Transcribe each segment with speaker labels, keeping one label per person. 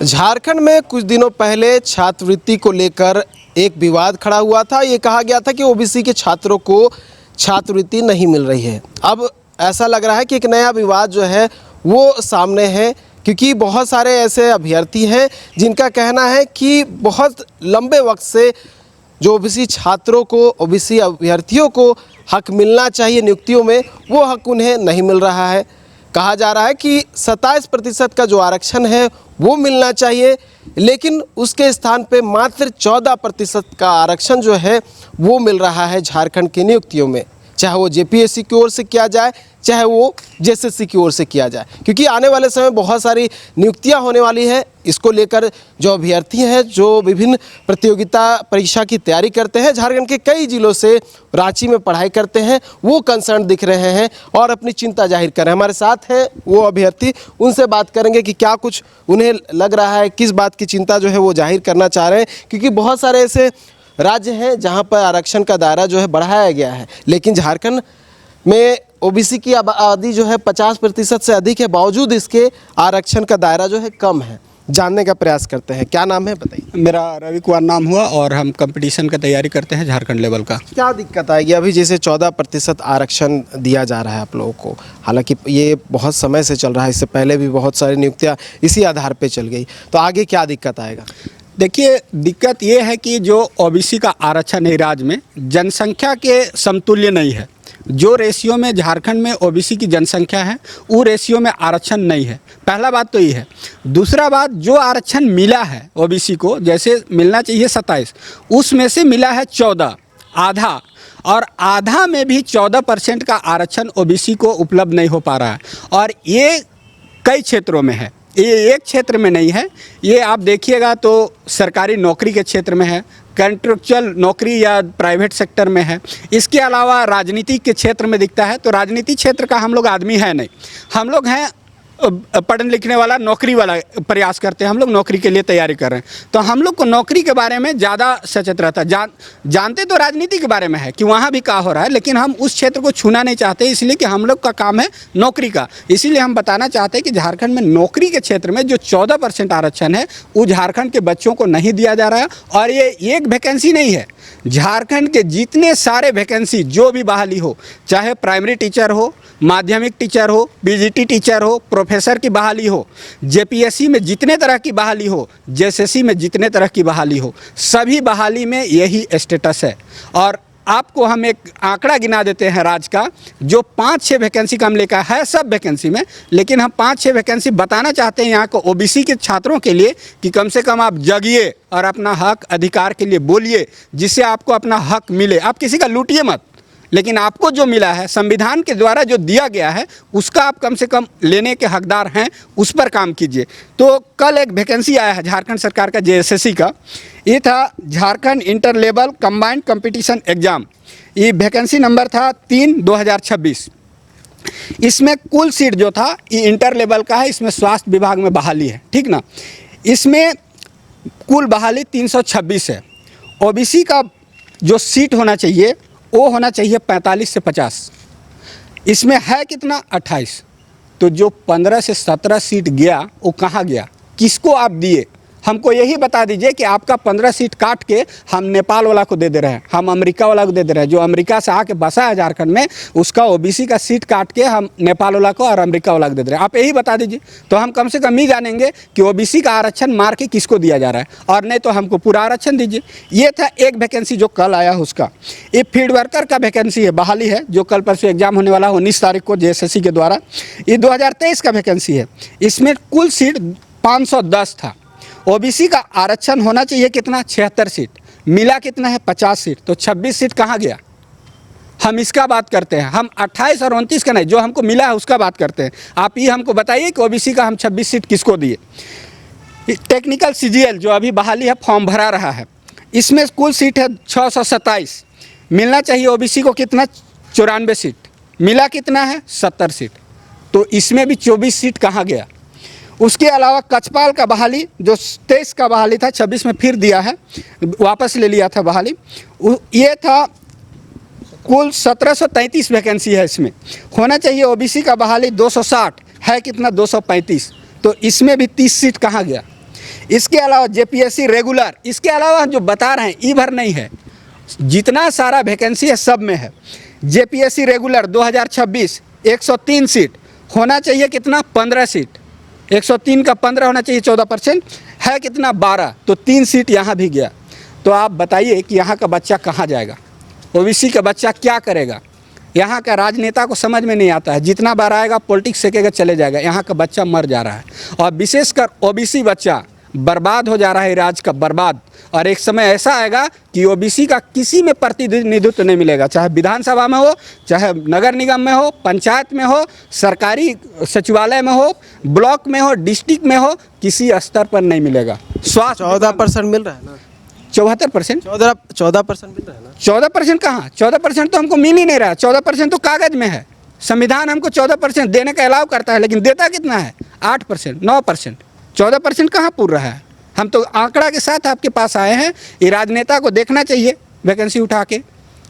Speaker 1: झारखंड में कुछ दिनों पहले छात्रवृत्ति को लेकर एक विवाद खड़ा हुआ था। ये कहा गया था कि ओबीसी के छात्रों को छात्रवृत्ति नहीं मिल रही है। अब ऐसा लग रहा है कि एक नया विवाद जो है वो सामने है, क्योंकि बहुत सारे ऐसे अभ्यर्थी हैं जिनका कहना है कि बहुत लंबे वक्त से जो ओबीसी छात्रों को, ओबीसी अभ्यर्थियों को हक मिलना चाहिए नियुक्तियों में, वो हक उन्हें नहीं मिल रहा है। कहा जा रहा है कि 27% का जो आरक्षण है वो मिलना चाहिए, लेकिन उसके स्थान पे मात्र 14% का आरक्षण जो है वो मिल रहा है झारखंड की नियुक्तियों में, चाहे वो जेपीएससी की ओर से किया जाए, चाहे वो जेएसएससी की ओर से किया जाए। क्योंकि आने वाले समय बहुत सारी नियुक्तियां होने वाली है। इसको लेकर जो अभ्यर्थी हैं, जो विभिन्न प्रतियोगिता परीक्षा की तैयारी करते हैं, झारखंड के कई जिलों से रांची में पढ़ाई करते हैं, वो कंसर्न दिख रहे हैं और अपनी चिंता जाहिर कर रहे हैं। हमारे साथ हैं वो अभ्यर्थी, उनसे बात करेंगे कि क्या कुछ उन्हें लग रहा है, किस बात की चिंता जो है वो जाहिर करना चाह रहे हैं। क्योंकि बहुत सारे ऐसे राज्य हैं जहाँ पर आरक्षण का दायरा जो है बढ़ाया गया है, लेकिन झारखंड में ओबीसी की आबादी जो है 50% से अधिक है, बावजूद इसके आरक्षण का दायरा जो है कम है। जानने का प्रयास करते हैं। क्या नाम है बताइए?
Speaker 2: मेरा रवि कुमार नाम हुआ और हम कंपटीशन का तैयारी करते हैं झारखंड लेवल का।
Speaker 1: क्या दिक्कत आएगी? अभी जैसे 14% आरक्षण दिया जा रहा है आप लोगों को, हालांकि ये बहुत समय से चल रहा है, इससे पहले भी बहुत सारी नियुक्तियाँ इसी आधार पर चल गई, तो आगे क्या दिक्कत आएगा?
Speaker 2: देखिए, दिक्कत ये है कि जो ओबीसी का आरक्षण है राज्य में जनसंख्या के समतुल्य नहीं है। जो रेशियो में झारखंड में ओबीसी की जनसंख्या है वो रेशियो में आरक्षण नहीं है। पहला बात तो ये है। दूसरा बात, जो आरक्षण मिला है ओबीसी को, जैसे मिलना चाहिए 27, उसमें से मिला है 14, आधा, और आधा में भी 14% का आरक्षण ओबीसी को उपलब्ध नहीं हो पा रहा है। और ये कई क्षेत्रों में है, ये एक क्षेत्र में नहीं है। ये आप देखिएगा तो सरकारी नौकरी के क्षेत्र में है, कॉन्ट्रेक्चुअल नौकरी या प्राइवेट सेक्टर में है। इसके अलावा राजनीति के क्षेत्र में दिखता है। तो राजनीति क्षेत्र का हम लोग आदमी है नहीं, हम लोग हैं पढ़ने लिखने वाला, नौकरी वाला प्रयास करते हैं। हम लोग नौकरी के लिए तैयारी कर रहे हैं, तो हम लोग को नौकरी के बारे में ज़्यादा सचेत रहता है। जानते तो राजनीति के बारे में है कि वहाँ भी क्या हो रहा है, लेकिन हम उस क्षेत्र को छूना नहीं चाहते, इसलिए कि हम लोग का काम है नौकरी का। इसीलिए हम बताना चाहते हैं कि झारखंड में नौकरी के क्षेत्र में जो 14% आरक्षण है वो झारखंड के बच्चों को नहीं दिया जा रहा है। और ये एक वैकेंसी नहीं है, झारखंड के जितने सारे वैकेंसी जो भी बहाली हो, चाहे प्राइमरी टीचर हो, माध्यमिक टीचर हो, बीजीटी टीचर हो, प्रोफेसर की बहाली हो, जेपीएससी में जितने तरह की बहाली हो, जेएसएससी में जितने तरह की बहाली हो, सभी बहाली में यही स्टेटस है। और आपको हम एक आंकड़ा गिना देते हैं राज्य का, जो 5-6 वैकेंसी का हम लेकर है सब वैकेंसी में, लेकिन हम 5-6 वैकेंसी बताना चाहते हैं यहाँ को ओबीसी के छात्रों के लिए कि कम से कम आप जगिए और अपना हक अधिकार के लिए बोलिए, जिससे आपको अपना हक मिले। आप किसी का लूटिए मत, लेकिन आपको जो मिला है संविधान के द्वारा जो दिया गया है उसका आप कम से कम लेने के हकदार हैं, उस पर काम कीजिए। तो कल एक वैकेंसी आया है झारखंड सरकार का जेएसएससी का, ये था Jharkhand inter level combined competition exam. ये वैकेंसी नंबर था 3/2026। इसमें कुल सीट जो था ये इंटर लेवल का है, इसमें स्वास्थ्य विभाग में बहाली है, ठीक ना। इसमें कुल बहाली 326 है। ओबीसी का जो सीट होना चाहिए वो होना चाहिए 45 से 50, इसमें है कितना 28। तो जो 15 से 17 सीट गया वो कहाँ गया, किसको आप दिए? हमको यही बता दीजिए कि आपका 15 सीट काट के हम नेपाल वाला को दे दे रहे हैं, हम अमेरिका वाला को दे दे रहे हैं। जो अमेरिका से आके बसा है झारखंड में, उसका ओबीसी का सीट काट के हम नेपाल वाला को और अमेरिका वाला को दे दे रहे हैं। आप यही बता दीजिए, तो हम कम से कम ही जानेंगे कि ओबीसी का आरक्षण मार के किसको दिया जा रहा है, और नहीं तो हमको पूरा आरक्षण दीजिए। ये था एक वैकेंसी जो कल आया उसका। ये फील्ड वर्कर का वैकेंसी है, बहाली है, जो कल परसों एग्जाम होने वाला है 19 तारीख को जेएसएससी के द्वारा। ये 2023 का वैकेंसी है। इसमें कुल सीट 510 था। ओबीसी का आरक्षण होना चाहिए कितना, 76 सीट, मिला कितना है 50 सीट। तो 26 सीट कहाँ गया? हम इसका बात करते हैं। हम 28 और 29 का नहीं, जो हमको मिला है उसका बात करते हैं। आप ये हमको बताइए कि ओबीसी का हम 26 सीट किसको दिए। टेक्निकल सीजीएल जो अभी बहाली है, फॉर्म भरा रहा है, इसमें कुल सीट है 627। मिलना चाहिए ओबीसी को कितना, 94 सीट, मिला कितना है 70 सीट। तो इसमें भी 24 सीट कहाँ गया? उसके अलावा कचपाल का बहाली जो 23 का बहाली था, 26 में फिर दिया है, वापस ले लिया था बहाली। ये था कुल 1733 वैकेंसी है। इसमें होना चाहिए ओबीसी का बहाली 260, है कितना 235। तो इसमें भी 30 सीट कहाँ गया? इसके अलावा जेपीएससी रेगुलर, इसके अलावा हम जो बता रहे हैं ई भर नहीं है, जितना सारा वैकेंसी है सब में है। जेपीएससी रेगुलर 2026 103 सीट होना चाहिए, कितना 15 सीट, 103 का 15 होना चाहिए, 14% है कितना 12, तो 3 सीट यहाँ भी गया। तो आप बताइए कि यहाँ का बच्चा कहाँ जाएगा, ओबीसी का बच्चा क्या करेगा। यहाँ का राजनेता को समझ में नहीं आता है, जितना बार आएगा पॉलिटिक्स सेकेगा चले जाएगा, यहाँ का बच्चा मर जा रहा है। और विशेषकर ओबीसी बच्चा बर्बाद हो जा रहा है, राज्य का बर्बाद। और एक समय ऐसा आएगा कि ओबीसी का किसी में प्रतिनिधित्व नहीं मिलेगा, चाहे विधानसभा में हो, चाहे नगर निगम में हो, पंचायत में हो, सरकारी सचिवालय में हो, ब्लॉक में हो, डिस्ट्रिक्ट में हो, किसी स्तर पर नहीं मिलेगा। स्वास्थ्य
Speaker 1: 14% मिल रहा है ना,
Speaker 2: 74%,
Speaker 1: 14% मिल रहा है ना।
Speaker 2: 14% कहाँ, 14% तो हमको मिल ही नहीं रहा। 14% तो कागज में है, संविधान हमको 14% देने का अलाउ करता है, लेकिन देता कितना है, 8%, 9%। 14% कहाँ पूरा रहा है। हम तो आंकड़ा के साथ आपके पास आए हैं। ये राजनेता को देखना चाहिए वैकेंसी उठा के,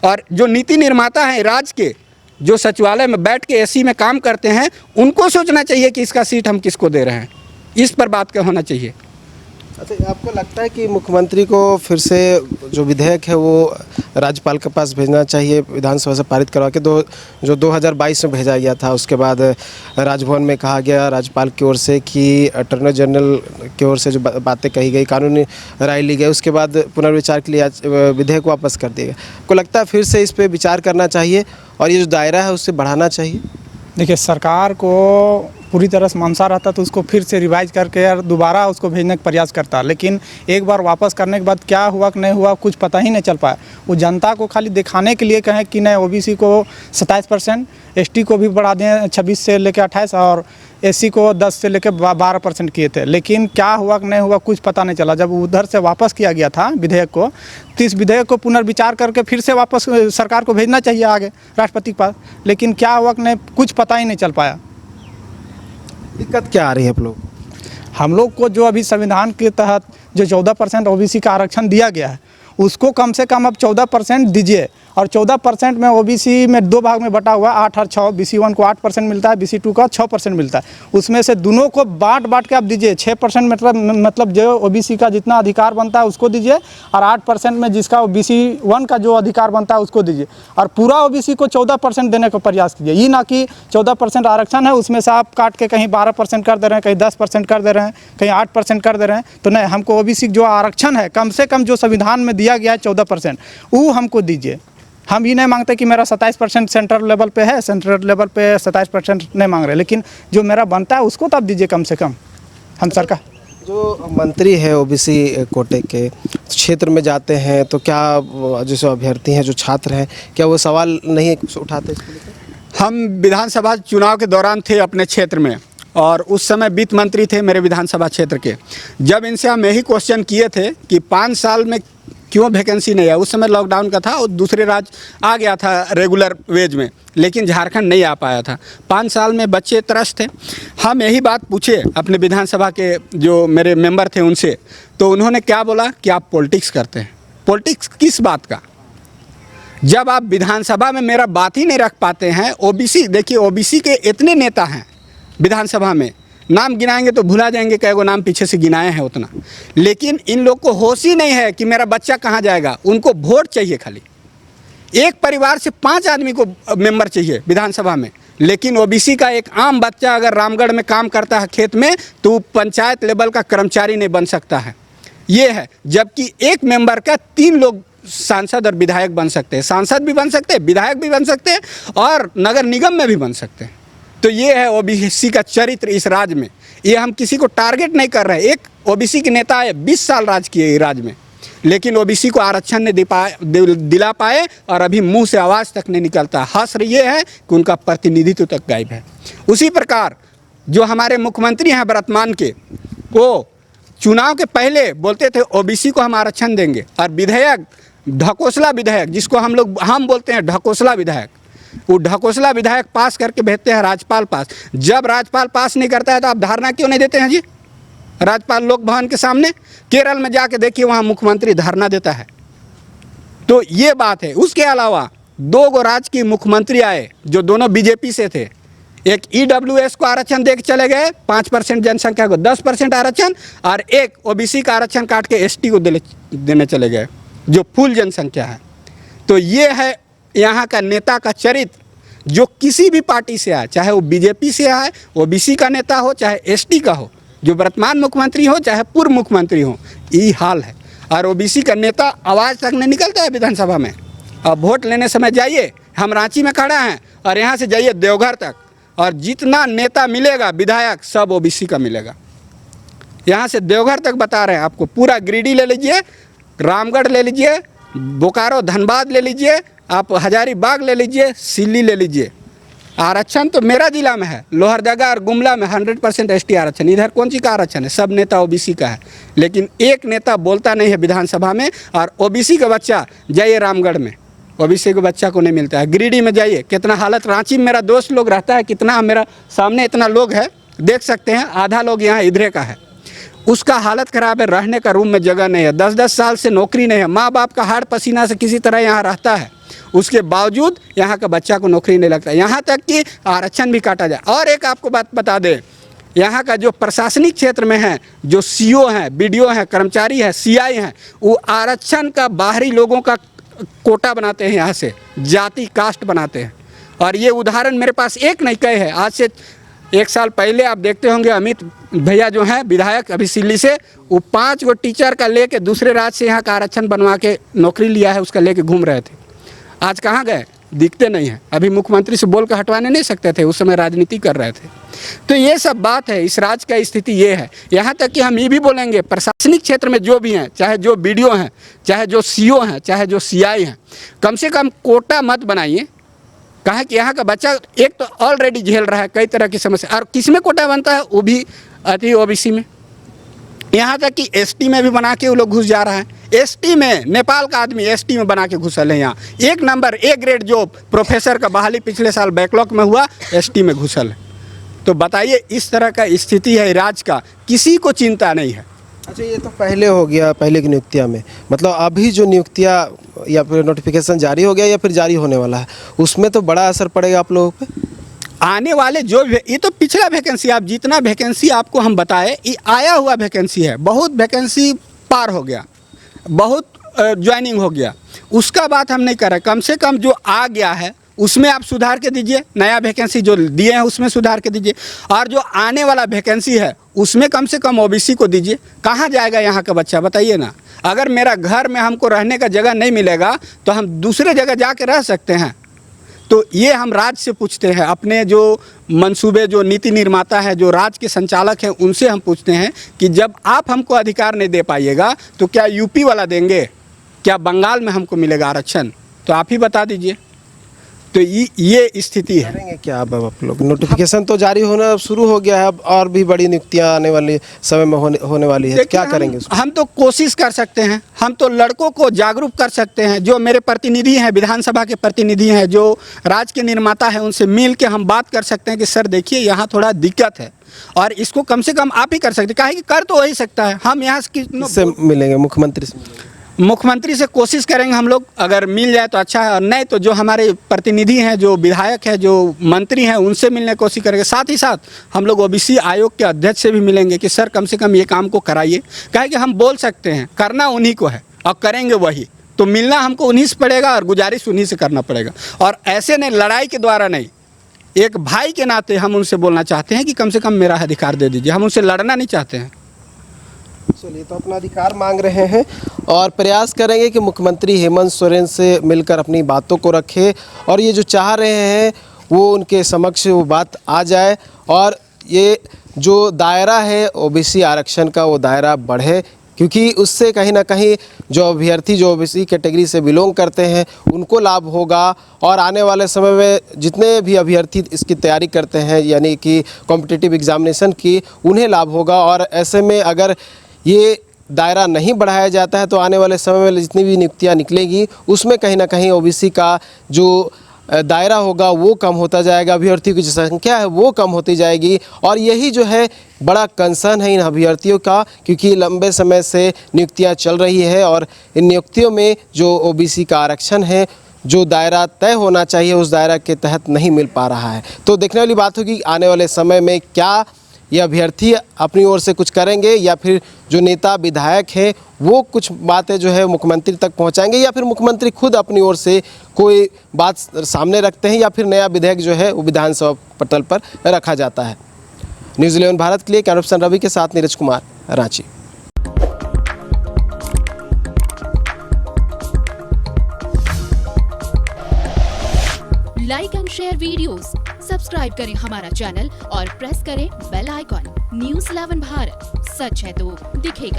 Speaker 2: और जो नीति निर्माता हैं राज्य के, जो सचिवालय में बैठ के एसी में काम करते हैं, उनको सोचना चाहिए कि इसका सीट हम किसको दे रहे हैं, इस पर बात का होना चाहिए।
Speaker 1: अच्छा, आपको लगता है कि मुख्यमंत्री को फिर से जो विधेयक है वो राज्यपाल के पास भेजना चाहिए, विधानसभा से पारित करवा के, जो 2022 में भेजा गया था, उसके बाद राजभवन में कहा गया राज्यपाल की ओर से कि अटॉर्नी जनरल की ओर से जो बातें कही गई, कानूनी राय ली गई, उसके बाद पुनर्विचार के लिए विधेयक वापस कर दिया गया। आपको लगता है फिर से इस पर विचार करना चाहिए और ये जो दायरा है उससे बढ़ाना चाहिए?
Speaker 3: देखिए, सरकार को पूरी तरह से मनसा रहता तो उसको फिर से रिवाइज करके और दोबारा उसको भेजने का प्रयास करता, लेकिन एक बार वापस करने के बाद क्या हुआ कि नहीं हुआ कुछ पता ही नहीं चल पाया। वो जनता को खाली दिखाने के लिए कहें कि नहीं ओबीसी को 27%, एसटी को भी बढ़ा दें 26 से लेकर 28 और एससी को 10 से लेकर 12% किए थे, लेकिन क्या हुआ कि नहीं हुआ कुछ पता नहीं चला। जब उधर से वापस किया गया था विधेयक को, तो इस विधेयक को पुनर्विचार करके फिर से वापस सरकार को भेजना चाहिए आगे राष्ट्रपति के पास, लेकिन क्या हुआ कि नहीं कुछ पता ही नहीं चल पाया।
Speaker 1: दिक्कत क्या आ रही है
Speaker 3: हम लोग को जो अभी संविधान के तहत जो 14% ओबीसी का आरक्षण दिया गया है, उसको कम से कम अब 14% दीजिए। और 14% में ओबीसी में 2 भाग में बटा हुआ 8 और 6, BC1 को 8% मिलता है, BC2 का 6% मिलता है। उसमें से दोनों को बांट के आप दीजिए। 6% मतलब जो ओबीसी का जितना अधिकार बनता है उसको दीजिए, और 8% में जिसका BC1 का जो अधिकार बनता है उसको दीजिए, और पूरा ओबीसी को 14% देने का प्रयास कीजिए। ये ना कि 14% आरक्षण है उसमें से आप काट के कहीं 12% कर दे रहे हैं, कहीं 10% कर दे रहे हैं, कहीं 8% कर दे रहे हैं। तो नहीं, हमको ओबीसी जो आरक्षण है कम से कम जो संविधान में दिया गया है 14%, वो हमको दीजिए। हम ये नहीं मांगते कि मेरा 27% सेंट्रल लेवल पे है, सेंट्रल लेवल पे 27% नहीं मांग रहे, लेकिन जो मेरा बनता है उसको तो आप दीजिए कम से कम। हम सरकार
Speaker 1: जो मंत्री है ओबीसी कोटे के क्षेत्र में जाते हैं तो क्या जैसे अभ्यर्थी हैं, जो छात्र हैं, क्या वो सवाल नहीं उठाते इसको लेकर?
Speaker 2: हम विधानसभा चुनाव के दौरान थे अपने क्षेत्र में, और उस समय वित्त मंत्री थे मेरे विधानसभा क्षेत्र के। जब इनसे हम यही क्वेश्चन किए थे कि 5 साल में क्यों वैकेंसी नहीं है, उस समय लॉकडाउन का था और दूसरे राज्य आ गया था रेगुलर वेज में, लेकिन झारखंड नहीं आ पाया था। 5 साल में बच्चे त्रस्त थे। हम यही बात पूछे अपने विधानसभा के जो मेरे मेंबर थे उनसे, तो उन्होंने क्या बोला कि आप पॉलिटिक्स करते हैं। पॉलिटिक्स किस बात का? जब आप विधानसभा में मेरा बात ही नहीं रख पाते हैं। ओबीसी, देखिए ओबीसी के इतने नेता हैं विधानसभा में, नाम गिनाएंगे तो भुला जाएंगे कई गो नाम पीछे से गिनाए हैं उतना, लेकिन इन लोग को होश ही नहीं है कि मेरा बच्चा कहाँ जाएगा। उनको वोट चाहिए, खाली एक परिवार से 5 आदमी को मेंबर चाहिए विधानसभा में, लेकिन ओबीसी का एक आम बच्चा अगर रामगढ़ में काम करता है खेत में, तो पंचायत लेवल का कर्मचारी नहीं बन सकता है। ये है, जबकि एक मेंबर का 3 लोग सांसद और विधायक बन सकते हैं। सांसद भी बन सकते हैं, विधायक भी बन सकते हैं, और नगर निगम में भी बन सकते हैं। तो ये है ओबीसी का चरित्र इस राज्य में। ये हम किसी को टारगेट नहीं कर रहे। एक ओबीसी के नेता है, 20 साल राज किए राज्य में, लेकिन ओबीसी को आरक्षण नहीं दिला पाए, और अभी मुंह से आवाज़ तक नहीं निकलता। हस्र ये है कि उनका प्रतिनिधित्व तक गायब है। उसी प्रकार जो हमारे मुख्यमंत्री हैं वर्तमान के, वो चुनाव के पहले बोलते थे ओबीसी को हम आरक्षण देंगे, और विधेयक ढकोसला विधेयक, जिसको हम बोलते हैं ढकोसला विधेयक, वो ढकोसला विधायक पास करके भेजते हैं राज्यपाल पास। जब राज्यपाल पास नहीं करता है तो आप धरना क्यों नहीं देते हैं जी राज्यपाल लोक भवन के सामने? केरल में जाके देखिए, वहाँ मुख्यमंत्री धरना देता है। तो ये बात है। उसके अलावा 2 गो राज्य के मुख्यमंत्री आए जो दोनों बीजेपी से थे। एक ईडब्ल्यूएस को आरक्षण दे के चले गए, 5% जनसंख्या को 10% आरक्षण, और एक ओबीसी का आरक्षण काट के एसटी को देने चले गए, जो फुल जनसंख्या है। तो ये है यहाँ का नेता का चरित्र, जो किसी भी पार्टी से आए, चाहे वो बीजेपी से आए, ओबीसी का नेता हो, चाहे एसटी का हो, जो वर्तमान मुख्यमंत्री हो चाहे पूर्व मुख्यमंत्री हो, यही हाल है। और ओबीसी का नेता आवाज़ तक नहीं निकलता है विधानसभा में। अब वोट लेने समय जाइए, हम रांची में खड़ा हैं, और यहाँ से जाइए देवघर तक, और जितना नेता मिलेगा विधायक सब ओबीसी का मिलेगा। यहाँ से देवघर तक बता रहे हैं आपको, पूरा गिरिडीह ले लीजिए, रामगढ़ ले लीजिए, बोकारो धनबाद ले लीजिए, आप हजारीबाग ले लीजिए, सिल्ली ले लीजिए, आरक्षण तो मेरा जिला में है, लोहरदगा और गुमला में 100% एसटी आरक्षण। इधर कौन सी का आरक्षण है? सब नेता ओबीसी का है, लेकिन एक नेता बोलता नहीं है विधानसभा में। और ओबीसी का बच्चा जाइए रामगढ़ में, ओबीसी के बच्चा को नहीं मिलता है। गिरिडीह में जाइए, कितना हालत, रांची में मेरा दोस्त लोग रहता है, कितना मेरा सामने इतना लोग है, देख सकते हैं, आधा लोग यहाँ इधरे का है, उसका हालत ख़राब है, रहने का रूम में जगह नहीं है, 10-10 साल से नौकरी नहीं है, माँ बाप का हाड़ पसीना से किसी तरह यहाँ रहता है, उसके बावजूद यहाँ का बच्चा को नौकरी नहीं लगता, यहाँ तक कि आरक्षण भी काटा जाए। और एक आपको बात बता दें, यहाँ का जो प्रशासनिक क्षेत्र में है, जो सीओ हैं, बीडीओ हैं, कर्मचारी हैं, सीआई हैं, वो आरक्षण का बाहरी लोगों का कोटा बनाते हैं, यहाँ से जाति कास्ट बनाते हैं। और ये उदाहरण मेरे पास एक नहीं कहे हैं, आज से 1 साल पहले आप देखते होंगे, अमित भैया जो हैं विधायक अभी सिल्ली से, वो 5 गो टीचर का लेके दूसरे राज्य से यहाँ का आरक्षण बनवा के नौकरी लिया है, उसका लेके घूम रहे थे। आज कहाँ गए? दिखते नहीं हैं। अभी मुख्यमंत्री से बोल कर हटवाने नहीं सकते थे, उस समय राजनीति कर रहे थे। तो ये सब बात है, इस राज्य का स्थिति ये है। यहाँ तक कि हम ये भी बोलेंगे, प्रशासनिक क्षेत्र में जो भी हैं, चाहे जो बीडीओ हैं, चाहे जो सीओ हैं, चाहे जो सीआई हैं, कम से कम कोटा मत बनाइए। कहा कि यहाँ का बच्चा एक तो ऑलरेडी झेल रहा है कई तरह की समस्या, और किस में कोटा बनता है? वो भी अति ओबीसी में। यहाँ तक कि एसटी में भी बना के वो लोग घुस जा रहा है। एसटी में नेपाल का आदमी एसटी में बना के घुसल है। यहाँ 1 नंबर A ग्रेड जो प्रोफेसर का बहाली पिछले साल बैकलॉग में हुआ, एसटी में घुसल है। तो बताइए, इस तरह का स्थिति है राज्य का, किसी को चिंता नहीं है।
Speaker 1: अच्छा, ये तो पहले हो गया, पहले की नियुक्तियां में, मतलब अभी जो नियुक्तियां या फिर नोटिफिकेशन जारी हो गया या फिर जारी होने वाला है, उसमें तो बड़ा असर पड़ेगा आप लोगों पे।
Speaker 2: आने वाले जो ये तो पिछला वैकेंसी, आप जितना वैकेंसी आपको हम बताए, ये आया हुआ वैकेंसी है। बहुत वैकेंसी पार हो गया, बहुत ज्वाइनिंग हो गया, उसका बात हम नहीं कर रहे। कम से कम जो आ गया है उसमें आप सुधार के दीजिए, नया वैकेंसी जो दिए हैं उसमें सुधार के दीजिए, और जो आने वाला वैकेंसी है उसमें कम से कम ओबीसी को दीजिए। कहाँ जाएगा यहाँ का बच्चा, बताइए ना। अगर मेरा घर में हमको रहने का जगह नहीं मिलेगा तो हम दूसरे जगह जाके रह सकते हैं। तो ये हम राज्य से पूछते हैं, अपने जो मंसूबे, जो नीति निर्माता है, जो राज्य के संचालक हैं, उनसे हम पूछते हैं कि जब आप हमको अधिकार नहीं दे पाइएगा तो क्या यूपी वाला देंगे, क्या बंगाल में हमको मिलेगा आरक्षण? तो आप ही बता दीजिए। तो ये स्थिति है।
Speaker 1: करेंगे क्या अब आप लोग? नोटिफिकेशन तो जारी होना शुरू हो गया है, अब और भी बड़ी नियुक्तियां आने वाली समय में होने वाली है, क्या करेंगे उसको?
Speaker 2: हम तो कोशिश कर सकते हैं, हम तो लड़कों को जागरूक कर सकते हैं। जो मेरे प्रतिनिधि हैं, विधानसभा के प्रतिनिधि हैं, जो राज्य के निर्माता हैं, उनसे मिल के हम बात कर सकते हैं कि सर देखिए यहाँ थोड़ा दिक्कत है, और इसको कम से कम आप ही कर सकते हैं। काहे कि कर तो वही सकता है। हम यहाँ
Speaker 1: से मिलेंगे, मुख्यमंत्री से मिलेंगे।
Speaker 2: मुख्यमंत्री से कोशिश करेंगे हम लोग, अगर मिल जाए तो अच्छा है, और नहीं तो जो हमारे प्रतिनिधि हैं, जो विधायक हैं, जो मंत्री हैं, उनसे मिलने की कोशिश करेंगे। साथ ही साथ हम लोग ओबीसी आयोग के अध्यक्ष से भी मिलेंगे कि सर कम से कम ये काम को कराइए। कहे कि हम बोल सकते हैं, करना उन्हीं को है और करेंगे वही, तो मिलना हमको उन्हीं से पड़ेगा और गुजारिश उन्हीं से करना पड़ेगा। और ऐसे नहीं, लड़ाई के द्वारा नहीं, एक भाई के नाते हम उनसे बोलना चाहते हैं कि कम से कम मेरा अधिकार दे दीजिए। हम उनसे लड़ना नहीं चाहते हैं।
Speaker 1: चलिए, तो अपना अधिकार मांग रहे हैं और प्रयास करेंगे कि मुख्यमंत्री हेमंत सोरेन से मिलकर अपनी बातों को रखें, और ये जो चाह रहे हैं वो उनके समक्ष वो बात आ जाए, और ये जो दायरा है ओबीसी आरक्षण का, वो दायरा बढ़े, क्योंकि उससे कहीं ना कहीं जो अभ्यर्थी जो ओबीसी कैटेगरी से बिलोंग करते हैं उनको लाभ होगा, और आने वाले समय में जितने भी अभ्यर्थी इसकी तैयारी करते हैं, यानी कि कॉम्पिटिटिव एग्जामिनेशन की, उन्हें लाभ होगा। और ऐसे में अगर ये दायरा नहीं बढ़ाया जाता है तो आने वाले समय में जितनी भी नियुक्तियां निकलेगी उसमें कहीं ना कहीं ओबीसी का जो दायरा होगा वो कम होता जाएगा, अभ्यर्थियों की जो संख्या है वो कम होती जाएगी। और यही जो है बड़ा कंसर्न है इन अभ्यर्थियों का, क्योंकि लंबे समय से नियुक्तियां चल रही है और इन नियुक्तियों में जो ओबीसी का आरक्षण है जो दायरा तय होना चाहिए उस दायरा के तहत नहीं मिल पा रहा है। तो देखने वाली बात होगी आने वाले समय में क्या ये अभ्यर्थी अपनी ओर से कुछ करेंगे या फिर जो नेता विधायक हैं वो कुछ बातें जो है मुख्यमंत्री तक पहुंचाएंगे या फिर मुख्यमंत्री खुद अपनी ओर से कोई बात सामने रखते हैं या फिर नया विधेयक जो है वो विधानसभा पटल पर रखा जाता है। न्यूज़ 11 भारत के लिए कैमरामैन रवि के साथ Neeraj Kumar, Ranchi.
Speaker 4: Like and share videos, subscribe करें हमारा चैनल और प्रेस करें बेल आइकॉन। न्यूज़ 11 भारत, सच है तो दिखेगा।